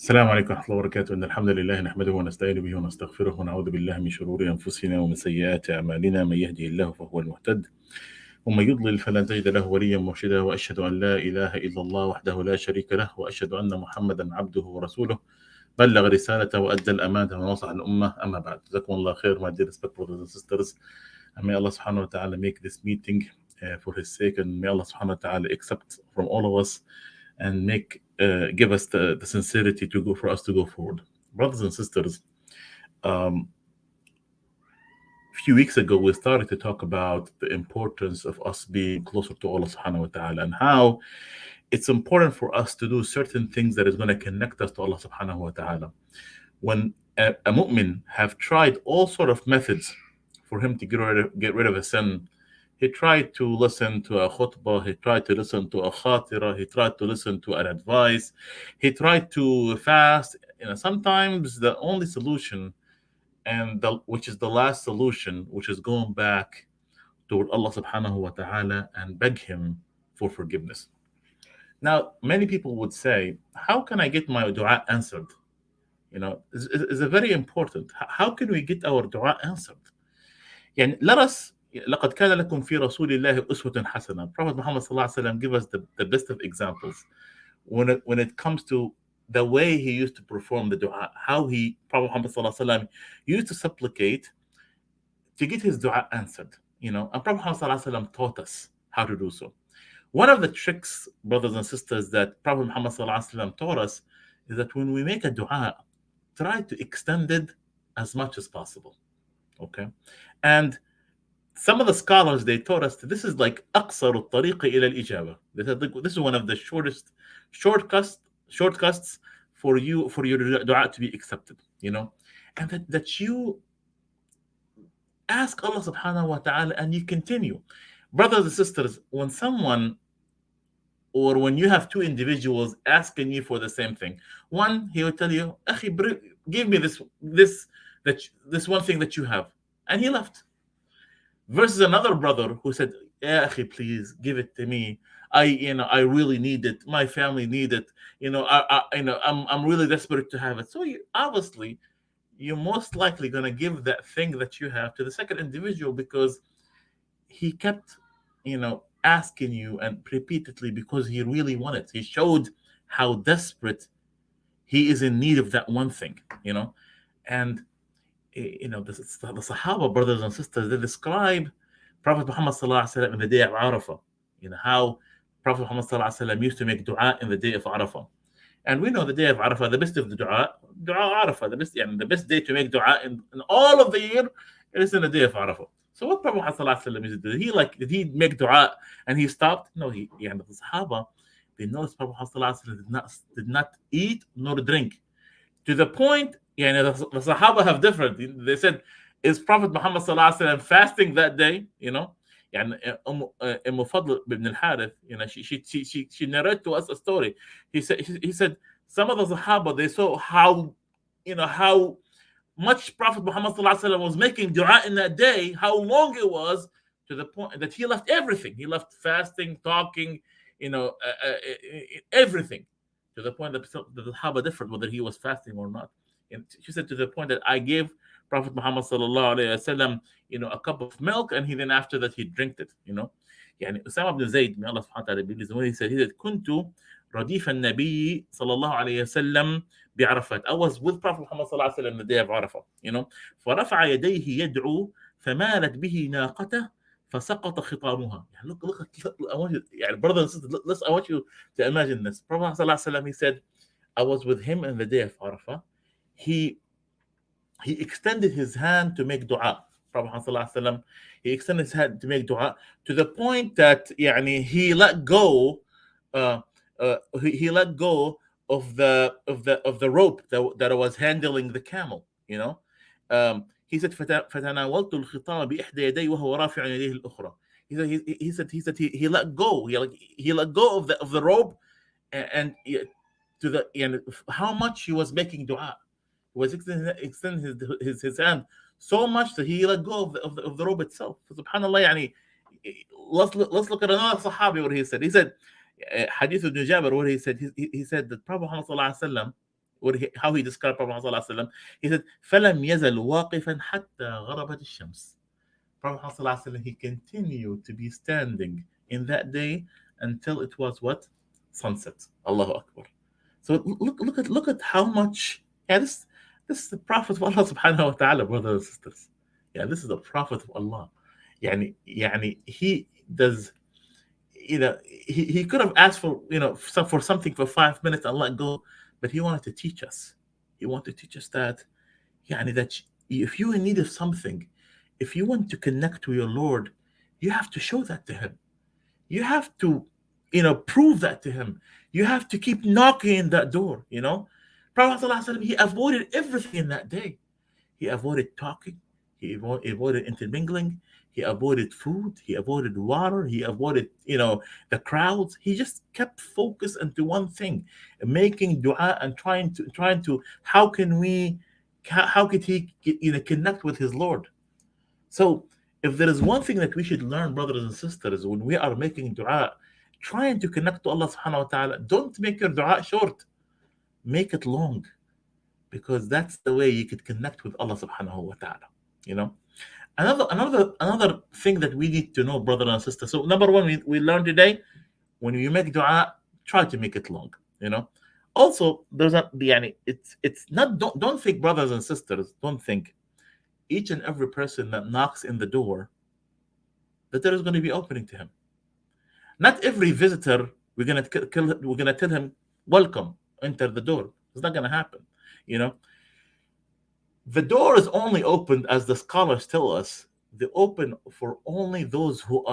السلام عليكم ورحمة الله وبركاته. إن الحمد لله نحمده ونستعين به ونستغفره ونعوذ بالله من شرور أنفسنا ومن سيئات أعمالنا. من يهده الله فهو المهتد ومن يضلل فلن تجد له وليا مرشدا. وأشهد أن لا إله إلا الله وحده لا شريك له وأشهد أن محمدا عبده ورسوله بلغ رسالته وأدى الأمانة ونصح الأمة. أما بعد, جزاكم الله خير, my dear respected brothers and sisters. And may Allah subhanahu wa ta'ala make this meeting for his sake, and may Allah subhanahu wa ta'ala accept from all of us and give us the sincerity for us to go forward. Brothers and sisters, a few weeks ago we started to talk about the importance of us being closer to Allah subhanahu wa ta'ala, and how it's important for us to do certain things that is going to connect us to Allah subhanahu wa ta'ala. When a mu'min have tried all sort of methods for him to get rid of a sin, he tried to listen to a khutbah, he tried to listen to a khatira, he tried to listen to an advice, he tried to fast. Sometimes the only solution, which is the last solution, which is going back to Allah subhanahu wa ta'ala and beg him for forgiveness. Now, many people would say, how can I get my dua answered? It's a very important. How can we get our dua answered? Let us لقد كان لكم في رسول الله أسوة حسنة. Prophet Muhammad sallallahu alaihi wasallam give us the best of examples when it comes to the way he used to perform the dua, how Prophet Muhammad sallallahu alaihi wasallam used to supplicate to get his dua answered. And Prophet Muhammad sallallahu alaihi wasallam taught us how to do so. One of the tricks, brothers and sisters, that Prophet Muhammad sallallahu alaihi wasallam taught us is that when we make a dua, try to extend it as much as possible. Okay, and some of the scholars, they taught us that this is like أقصر الطريق إلى الإجابة. This is one of the shortcuts for your dua to be accepted. And that you ask Allah subhanahu wa ta'ala and you continue. Brothers and sisters, when you have two individuals asking you for the same thing, one, he will tell you, "Akhi, give me this one thing that you have," and he left. Versus another brother who said, "Ya akhi, please give it to me. I really need it. My family need it. I'm really desperate to have it." So obviously, you're most likely gonna give that thing that you have to the second individual, because he kept, asking you and repeatedly, because he really wanted. He showed how desperate he is in need of that one thing. And the Sahaba, brothers and sisters, they describe Prophet Muhammad sallallahu alaihi wasallam in the day of Arafah. How Prophet Muhammad sallallahu alaihi wasallam used to make dua in the day of Arafah. And we know the day of Arafah, the best of the dua Arafah, the best day to make dua in all of the year is in the day of Arafah. So what Prophet Muhammad sallallahu alaihi wasallam used to do? Did he make dua and he stopped? No, the Sahaba, they noticed Prophet Muhammad sallallahu alaihi wasallam did not eat nor drink, to the point. The Sahaba have different. They said, "Is Prophet Muhammad sallallahu alaihi wasallam fasting that day?" Fadl ibn al-Harith, she narrated to us a story. He said some of the Sahaba, they saw how much Prophet Muhammad sallallahu alaihi wasallam was making dua in that day, how long it was, to the point that he left everything. He left fasting, talking, everything, to the point that the Sahaba different whether he was fasting or not. And she said, to the point that I gave Prophet Muhammad sallallahu alaihi wasallam, a cup of milk, and then after that he drank it. Usama ibn Zayd, may Allah subhanahu wa ta'ala be pleased, when he said, "Kuntu رديف النبي صلى الله عليه وسلم بعرفات." I was with Prophet Muhammad sallallahu alaihi wasallam the day of Arafah. فرفع يديه يدعو فمالت به ناقته فسقط خطامها. Look, I want you, brothers and sisters, I want you to imagine this. Prophet sallallahu alaihi wasallam, he said, I was with him in the day of Arafah. He extended his hand to make dua. Prophet sallallahu alaihi wasallam, he extended his hand to make dua, to the point that he let go. He let go of the rope that was handling the camel. He said, "فتناولت الخطام بإحدى يدي وهو رافع يديه الأخرى." He said he let go. He let go of the rope, and to the how much he was making dua. He was extending his hand so much that he let go of the rope itself. Subhanallah. Let's look at another Sahabi, what he said. He said, Hadith ibn Jabir, where he said that Prophet Muhammad sallallahu alaihi wasallam, how he described Prophet Muhammad, he said, فَلَمْ يَزَلْ وَاقِفًا حَتَّى غَرَبَتِ الشَّمْس. Prophet Muhammad, he continued to be standing in that day until it was what? Sunset. Allahu Akbar. So look at how much. Yeah, this is the Prophet of Allah Subhanahu wa Taala, brothers and sisters. Yeah, this is the Prophet of Allah. He does. He could have asked for for something for 5 minutes and let go, but he wanted to teach us. He wanted to teach us that, that if you are in need of something, if you want to connect to your Lord, you have to show that to Him. You have to, prove that to Him. You have to keep knocking in that door. Prophet ﷺ, he avoided everything in that day. He avoided talking. He avoided intermingling. He avoided food. He avoided water. He avoided, the crowds. He just kept focused into one thing, making dua and trying to how could he connect with his Lord. So if there is one thing that we should learn, brothers and sisters, when we are making dua, trying to connect to Allah subhanahu wa ta'ala, don't make your dua short. Make it long. Because that's the way you could connect with Allah subhanahu wa ta'ala. Another thing that we need to know, brother and sister. So number one, we learned today, when you make dua, try to make it long. Also, there's it's not, don't think, brothers and sisters, don't think each and every person that knocks in the door that there is going to be opening to him. Not every visitor we're gonna tell him, welcome, enter the door. It's not gonna happen. The door is only opened, as the scholars tell us, they open for only those who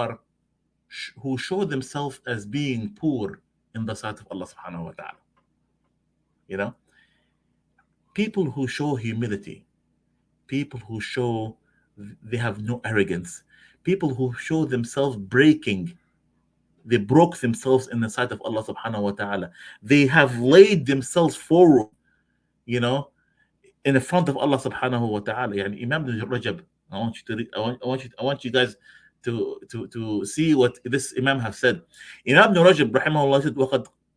show themselves as being poor in the sight of Allah subhanahu wa ta'ala. People who show humility, people who show they have no arrogance, people who show themselves they broke themselves in the sight of Allah subhanahu wa ta'ala. They have laid themselves forward, in the front of Allah subhanahu wa ta'ala. Imam Ibn Rajab, I want you to read, I want you guys to see what this Imam has said. Imam Ibn Rajab rahimahullah said,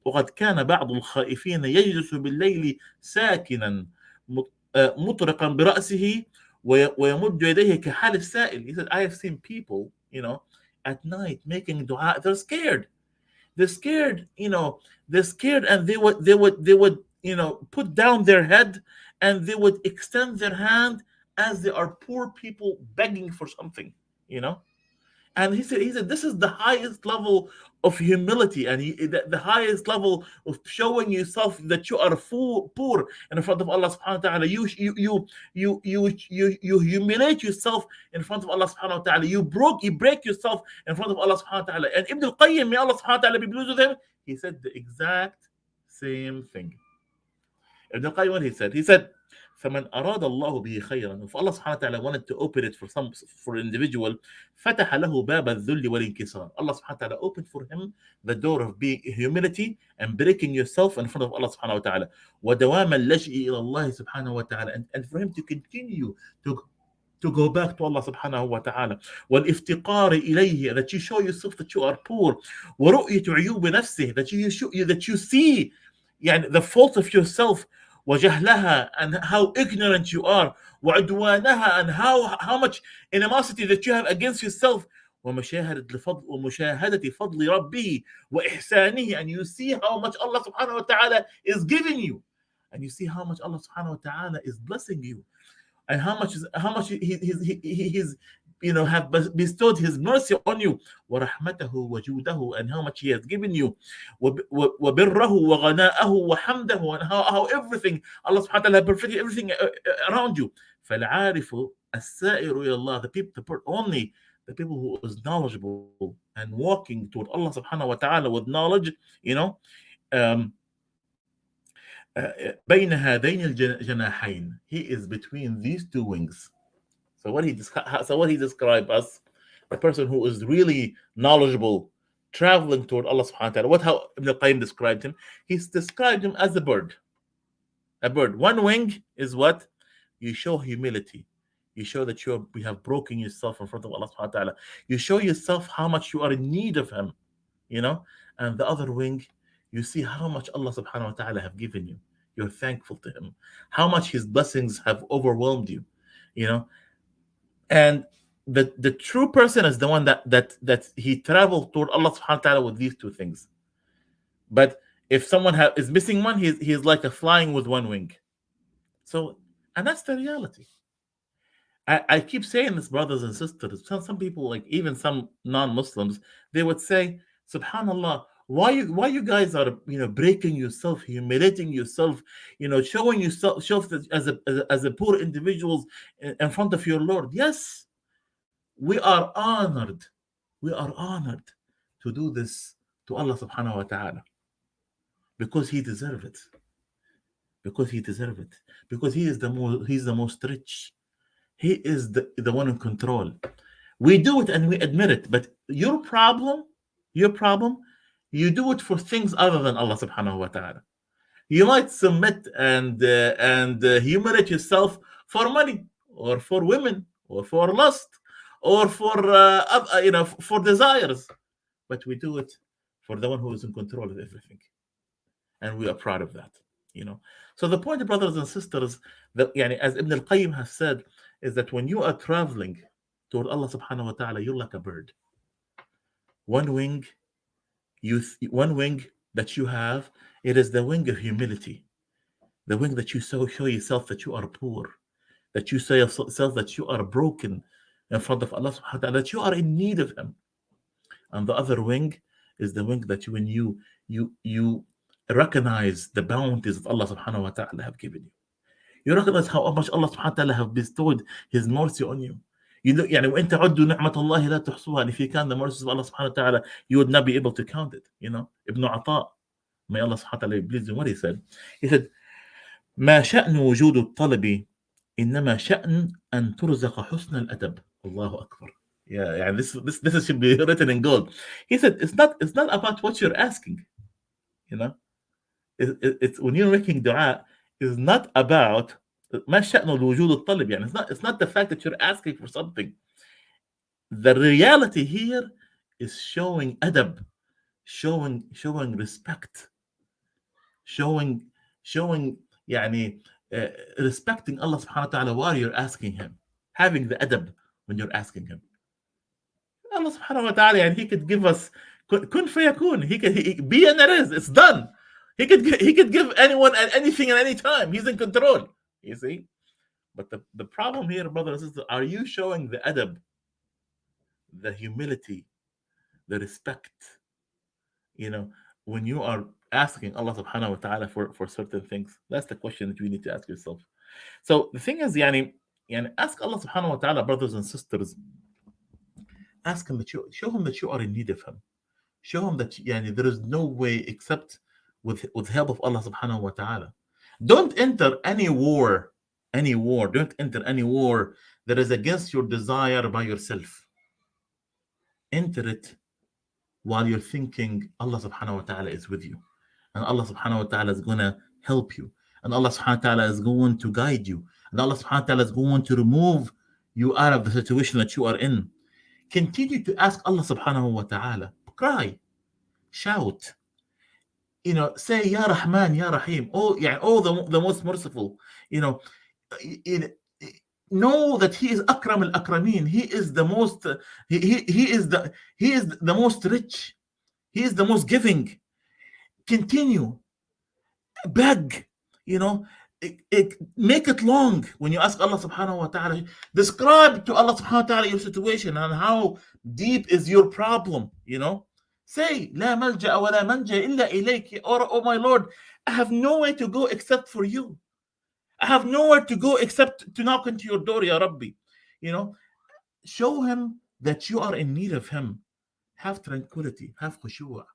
وقد كان بعض الخائفين يجلس بالليل ساكنا مطرقا برأسه ويمد يديه كحال السائل. He said, I have seen people, at night making dua. They're scared. They're scared, and they would put down their head, and they would extend their hand as they are poor people begging for something. And he said this is the highest level of humility, and the highest level of showing yourself that you are poor in front of Allah subhanahu wa ta'ala. You humiliate yourself in front of Allah subhanahu wa ta'ala. You break yourself in front of Allah subhanahu wa ta'ala. And Ibn al-Qayyim, may Allah subhanahu wa ta'ala be pleased with him, he said the exact same thing. Ibn al-Qayyim, what he said, فَمَنْ أَرَادَ اللَّهُ بِهِ خَيْرًا. If Allah subhanahu wa ta'ala wanted to open it for an individual, فَتَحَ لَهُ بَابَ الذُّلِّ وَالْإِنْكِسَارِ. Allah subhanahu wa ta'ala opened for him the door of being humility and breaking yourself in front of Allah subhanahu wa ta'ala. وَدَوَامَ اللَّجْءِ إِلَى اللَّهِ subhanahu wa ta'ala. And for him to continue to go back to Allah subhanahu wa ta'ala. وَالْإِفْتِقَارِ إِلَيْهِ, that you show yourself that you are poor. وَرُؤْيَةُ عُيُوبِ نَفْسِهِ, that you see the fault of yourself. وجهلها, and how ignorant you are. وعدوانها, and how much animosity that you have against yourself. ومشاهدة فضل ربه وإحسانه, and you see how much Allah subhanahu wa ta'ala is giving you, and you see how much Allah subhanahu wa ta'ala is blessing you, and how much he's have bestowed his mercy on you. وَرَحْمَتَهُ وَجُودَهُ, and how much he has given you. وَبِرَّهُ وَغَنَاءَهُ وَحَمْدَهُ, and how everything, Allah subhanahu wa ta'ala perfected everything around you. فَالْعَارِفُ السَّائِرُ إِلَى اللَّهِ, the people who is knowledgeable and walking toward Allah subhanahu wa ta'ala with knowledge, بَيْنَ هَذَيْنِ الْجَنَاحَيْنِ, he is between these two wings. So what he described as a person who is really knowledgeable, traveling toward Allah subhanahu wa ta'ala. How Ibn al-Qayyim described him? He's described him as a bird. A bird. One wing is what? You show humility. You show that you have broken yourself in front of Allah subhanahu wa ta'ala. You show yourself how much you are in need of him. And the other wing, you see how much Allah subhanahu wa ta'ala have given you. you're thankful to him, how much his blessings have overwhelmed you, you know. And the true person is the one that he traveled toward Allah subhanahu wa ta'ala with these two things. But if someone is missing one, he's like a flying with one wing. So, and that's the reality. I keep saying this, brothers and sisters. Some people, like even some non-Muslims, they would say, "Subhanallah, why you guys are breaking yourself, humiliating yourself, showing yourself as a poor individuals in front of your Lord." Yes, we are honored. We are honored to do this to Allah Subhanahu wa Taala because He deserves it. Because He deserves it. Because He's the most rich. He is the one in control. We do it and we admit it. But your problem, you do it for things other than Allah Subhanahu wa Taala. You might submit and humiliate yourself for money, or for women, or for lust, or for for desires. But we do it for the one who is in control of everything, and we are proud of that. So the point, brothers and sisters, that as Ibn al-Qayyim has said, is that when you are traveling toward Allah Subhanahu wa Taala, you're like a bird. One wing that you have, it is the wing of humility, the wing that you show yourself that you are poor, that you say yourself that you are broken in front of Allah Subhanahu wa Taala, that you are in need of Him. And the other wing is the wing that when you recognize the bounties that Allah Subhanahu wa Taala have given you. You recognize how much Allah Subhanahu wa Taala have bestowed His mercy on you. وَإِن تَعُدُّوا نِعْمَةَ اللَّهِ لَا تُحْصُوهَا. And if you count the mercies of Allah Subhanahu wa Taala, you would not be able to count it. Ibn Ata, may Allah Subhanahu wa Taala be pleased with what he said. He said, مَا شَأْنُ وُجُودُ الطَّلَبِ إِنَّمَا شَأْنُ أَن تُرْزَقَ حُسْنَ الْأَدَبِ. Allahu Akbar. Yeah, this should be written in gold. He said, it's not about what you're asking. It's when you're making dua, is not about ما شأن الوجود الطلب. It's not the fact that you're asking for something. The reality here is showing adab, showing respect, showing respecting Allah Subhanahu wa Taala while you're asking Him, having the adab when you're asking Him. Allah Subhanahu wa Taala, He could give us kun fayakun. He could be and it is. It's done. He could give anyone at anything at any time. He's in control. You see? But the problem here, brothers and sisters, are you showing the adab, the humility, the respect, when you are asking Allah Subhanahu wa Ta'ala for certain things? That's the question that you need to ask yourself. So the thing is, ask Allah Subhanahu wa Ta'ala, brothers and sisters, ask Him show Him that you are in need of Him. Show Him that there is no way except with help of Allah Subhanahu wa Ta'ala. Don't enter any war. Don't enter any war that is against your desire by yourself. Enter it while you're thinking Allah Subhanahu wa Ta'ala is with you, and Allah Subhanahu wa Ta'ala is going to help you, and Allah Subhanahu wa Ta'ala is going to guide you, and Allah Subhanahu wa Ta'ala is going to remove you out of the situation that you are in. Continue to ask Allah Subhanahu wa Ta'ala. Cry, shout, say Ya Rahman, Ya Rahim. The most merciful. Know that He is Akram al-Akramin. He is the most. He is the most rich. He is the most giving. Continue, beg. Make it long when you ask Allah Subhanahu wa Taala. Describe to Allah Subhanahu wa Taala your situation and how deep is your problem. Say, لا ملجأ ولا منجأ إلا إليك. Oh my Lord, I have nowhere to go except for you. I have nowhere to go except to knock into your door, Ya Rabbi. Show Him that you are in need of Him. Have tranquility, have khushu'ah,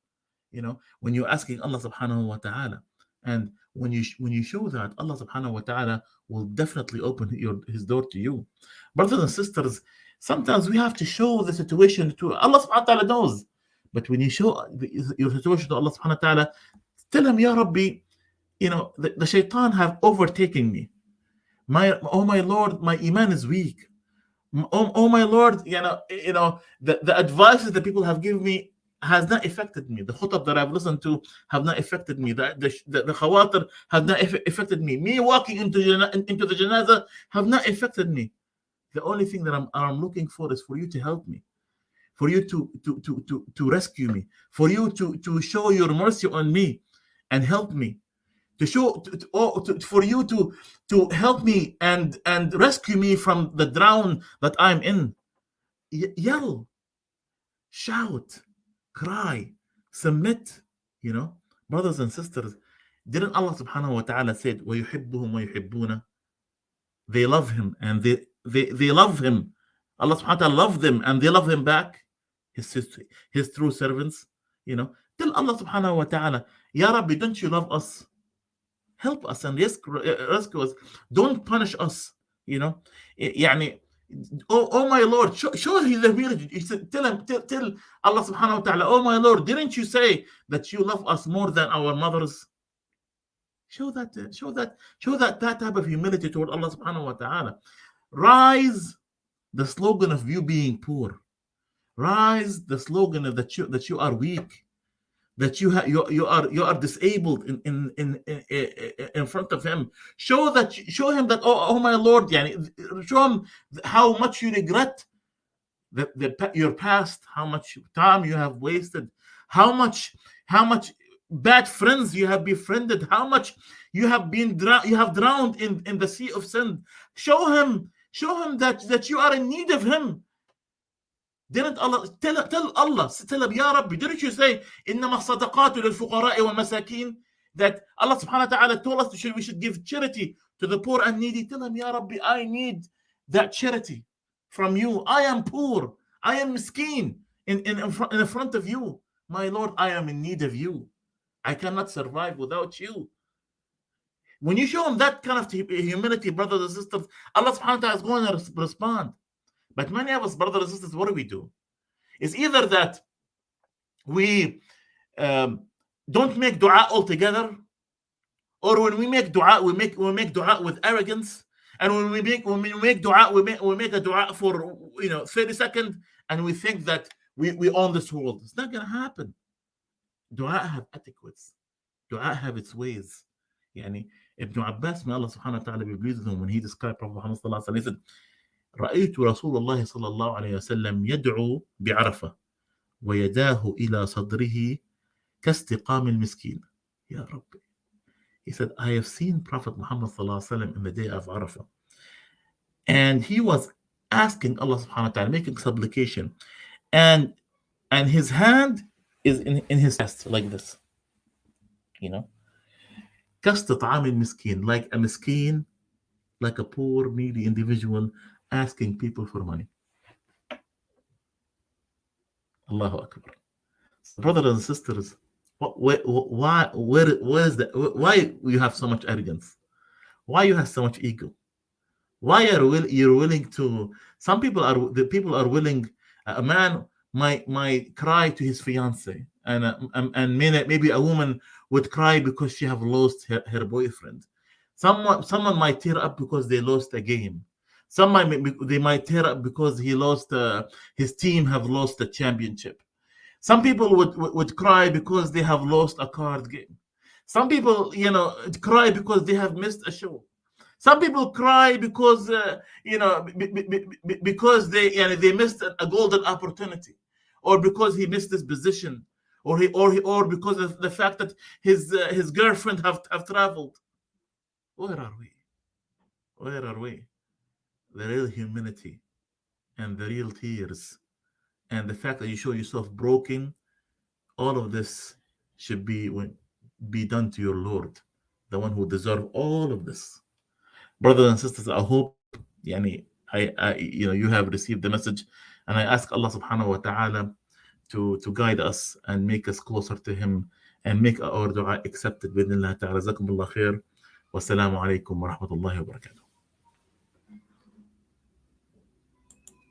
when you're asking Allah Subhanahu wa Ta'ala. And when you show that, Allah Subhanahu wa Ta'ala will definitely open His door to you. Brothers and sisters, sometimes we have to show the situation to Allah Subhanahu wa Ta'ala knows. But when you show your situation to Allah Subhanahu wa Ta'ala, tell Him, Ya Rabbi, the shaitan have overtaken me. Oh my Lord, my iman is weak. Oh my Lord, the advices that people have given me has not affected me. The khutab that I've listened to have not affected me. The khawatir have not affected me. Me walking into the janazah have not affected me. The only thing that I'm looking for is for you to help me, for you to rescue me, for you to show your mercy on me and help me, for you to help me and rescue me from the drown that I'm in. Yell, shout, cry, submit. Brothers and sisters, didn't Allah subhanahu wa ta'ala said, وَيُحِبُّهُمْ وَيُحِبُّونَ? They love him and they love him. Allah subhanahu wa ta'ala love them and they love him back. His true servants. Tell Allah subhanahu wa ta'ala, Ya Rabbi, don't you love us? Help us and rescue us. Don't punish us. Oh my Lord, show him the humility. Tell Allah subhanahu wa ta'ala, oh my Lord, didn't you say that you love us more than our mothers? Show that type of humility toward Allah subhanahu wa ta'ala. Rise the slogan of you being poor. Rise the slogan of that you are weak, that you are disabled in front of him. Show him that, oh my Lord, show him how much you regret your past, how much time you have wasted, how much bad friends you have befriended, how much you have drowned in the sea of sin. Show him that you are in need of him. Didn't Allah tell him, Ya Rabbi, didn't you say إنما الصدقات للفقراء والمساكين, that Allah subhanahu wa ta'ala told us we should give charity to the poor and needy? Tell him, Ya Rabbi, I need that charity from you. I am poor, I am miskeen in front of you. My Lord, I am in need of you. I cannot survive without you. When you show him that kind of humility, brothers and sisters, Allah subhanahu wa ta'ala is going to respond. But many of us, brothers and sisters, what do? It's either that we don't make dua altogether, or when we make dua, we make dua with arrogance. And when we make dua, we make a dua for 30 seconds, and we think that we own this world. It's not gonna happen. Dua have etiquettes. Dua have its ways. Ibn Abbas, may Allah subhanahu wa ta'ala be pleased with him, when he described Prophet Muhammad sallallahu alaihi wasallam, he said, رأيت رسول الله صلى الله عليه وسلم يدعو بعرفة ويداه إلى صدره كاستقام المسكين. يا ربي. He said, I have seen Prophet Muhammad صلى الله عليه وسلم in the day of Arafah, and he was asking Allah subhanahu wa ta'ala, making supplication, and his hand is in his chest like this. كاستطعام المسكين, like a miskin, like a poor, needy individual asking people for money. Allahu Akbar. Brothers and sisters, why is that? Why you have so much arrogance? Why you have so much ego? Why you're willing to? Some people are willing. A man might cry to his fiance, and maybe a woman would cry because she have lost her boyfriend. Someone might tear up because they lost a game. They might tear up because he lost. His team have lost the championship. Some people would cry because they have lost a card game. Some people, cry because they have missed a show. Some people cry because because they missed a golden opportunity, or because he missed his position, or because of the fact that his girlfriend have traveled. Where are we? Where are we? The real humility and the real tears and the fact that you show yourself broken, all of this should be done to your Lord, the one who deserves all of this. Brothers and sisters, I hope you have received the message, and I ask Allah subhanahu wa ta'ala to guide us and make us closer to him and make our dua accepted. Bi idhnillah ta'ala. Jazakumullah khair. Wassalamu alaikum wa rahmatullahi wa barakatuh.